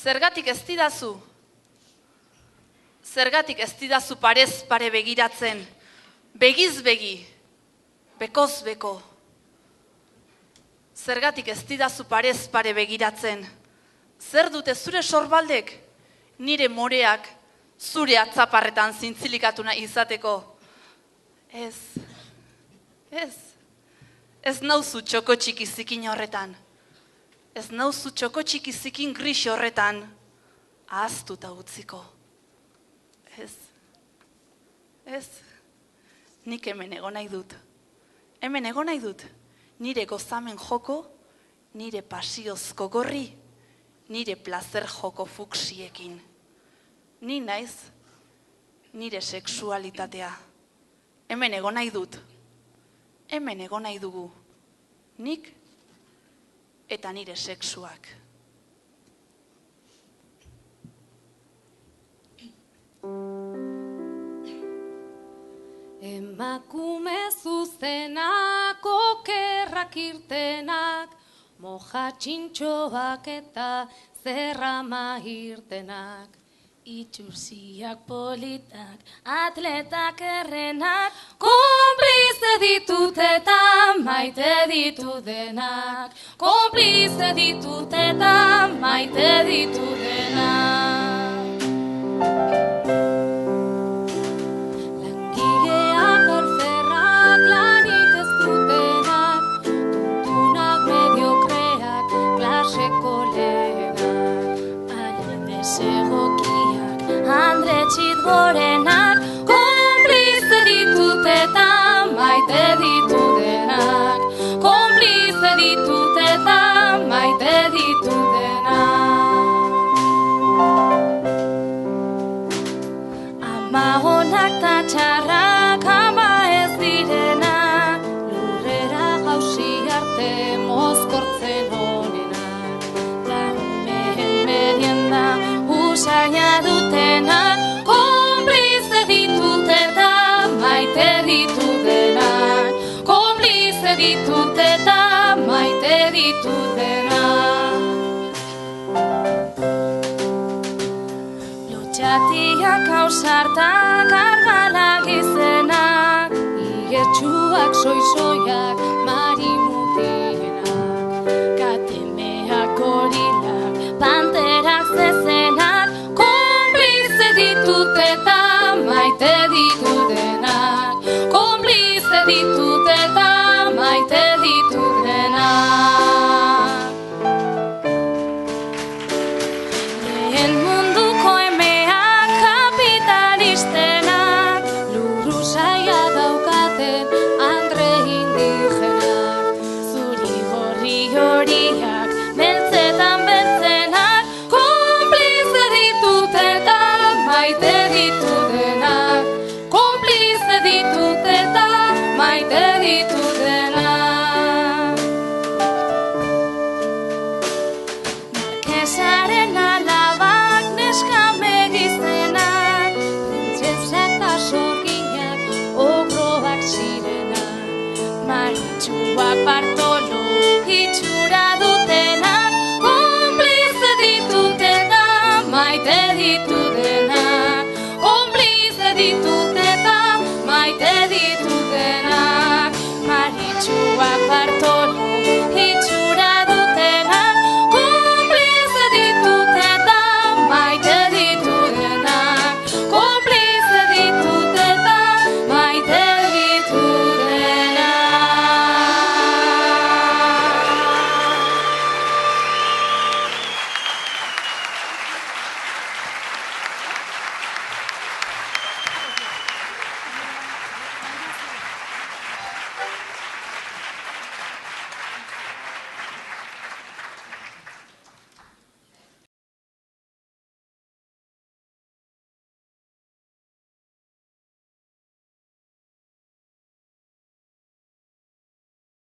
Zergatik ez didazu? Zergatik ez didazu parez pare begiratzen, begiz begi, bekoz beko. Zergatik ez didazu parez pare begiratzen, zer dute zure sorbaldek, nire moreak zure atzaparretan zintzilikatu nahi izateko. Ez nauzu txoko txiki zikin horretan, ez nauzu txoko txiki zikin gris horretan, ahaztuta utziko. Ez, nik hemen egon nahi dut. Hemen egon nahi dut, nire gozamen joko, nire pasiozko gorri, nire plazer joko fuksiekin. Ni naiz, nire sexualitatea. Hemen egon nahi dut. Hemen egon nahi dugu. Nik eta nire sexuak. Emakume zuzenak, okerrak irtenak, moja txintxoak eta zerrama irtenak. Itxursiak politak, atletak errenak, konplize ditut eta maite ditu denak. Konplize ditut eta maite ditu denak. Langileak alferrak, lanik ez dutenak, tuntunak mediokreak, klaseko lehenak. Alde segokiak, Andre txitgorenak, konplize ditut eta maite ditu denak. Konplize ditut eta maite ditu denak. Ama honak ta txarrak, ama ez direnak, lurrera jausi arte mozkortzen honenak. Laumeen merienda usaina dutenak, konplize ditut eta maite ditu denak. Konplize ditut eta maite ditu denak. Lotxatiak hausartak, argalak izenak, igetsuak soisoiak,